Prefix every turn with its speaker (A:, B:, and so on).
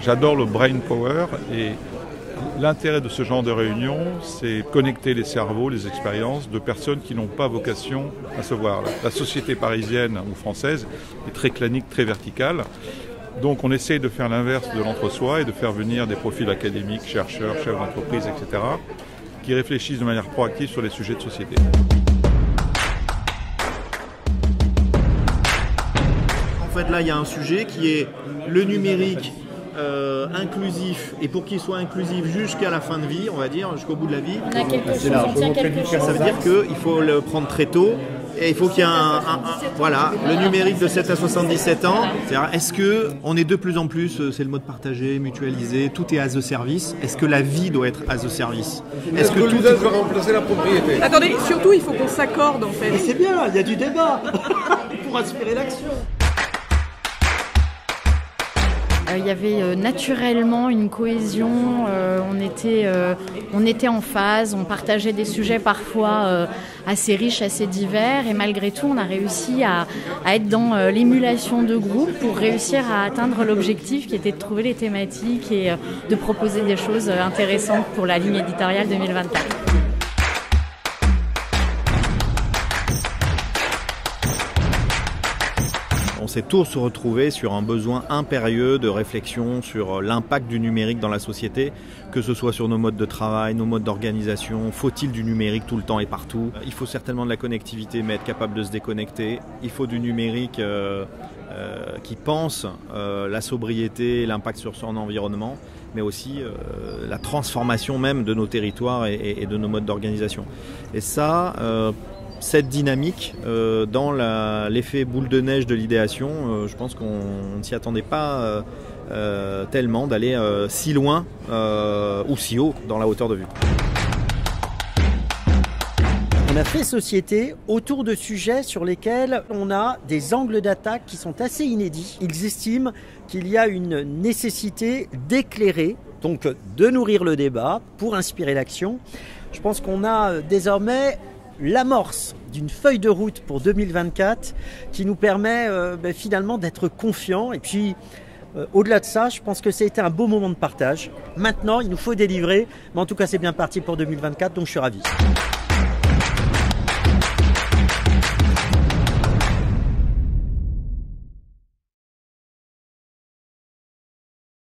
A: J'adore le brain power et l'intérêt de ce genre de réunion, c'est connecter les cerveaux, les expériences de personnes qui n'ont pas vocation à se voir. La société parisienne ou française est très clanique, très verticale. Donc on essaye de faire l'inverse de l'entre-soi et de faire venir des profils académiques, chercheurs, chefs d'entreprise, etc., qui réfléchissent de manière proactive sur les sujets de société.
B: En fait, là, il y a un sujet qui est le numérique inclusif, et pour qu'il soit inclusif jusqu'à la fin de vie, on va dire, jusqu'au bout de la vie.
C: On a quelque chose, on tient quelque chose.
B: Ça veut dire qu'il faut le prendre très tôt. Et il faut qu'il y ait voilà, le numérique de 7 à 77 ans. C'est-à-dire, est-ce qu'on est de plus en plus, c'est le mode partagé, mutualisé, tout est as a service. Est-ce que la vie doit être as a service?
D: Est-ce que l'usage va remplacer la propriété?
E: Attendez, surtout, il faut qu'on s'accorde en fait.
B: Mais c'est bien, il y a du débat pour inspirer l'action.
C: Il y avait naturellement une cohésion, on était en phase, on partageait des sujets parfois assez riches, assez divers, et malgré tout on a réussi à être dans l'émulation de groupe pour réussir à atteindre l'objectif qui était de trouver les thématiques et de proposer des choses intéressantes pour la ligne éditoriale 2024.
B: On s'est tous retrouvés sur un besoin impérieux de réflexion sur l'impact du numérique dans la société, que ce soit sur nos modes de travail, nos modes d'organisation. Faut-il du numérique tout le temps et partout? Il faut certainement de la connectivité, mais être capable de se déconnecter. Il faut du numérique qui pense la sobriété et l'impact sur son environnement, mais aussi la transformation même de nos territoires et de nos modes d'organisation. Et ça... cette dynamique dans l'effet boule de neige de l'idéation, je pense qu'on ne s'y attendait pas tellement d'aller si loin ou si haut dans la hauteur de vue.
F: On a fait société autour de sujets sur lesquels on a des angles d'attaque qui sont assez inédits. Ils estiment qu'il y a une nécessité d'éclairer, donc de nourrir le débat pour inspirer l'action. Je pense qu'on a désormais l'amorce d'une feuille de route pour 2024 qui nous permet finalement d'être confiants. Et puis, au-delà de ça, je pense que ça a été un beau moment de partage. Maintenant, il nous faut délivrer. Mais en tout cas, c'est bien parti pour 2024, donc je suis ravi.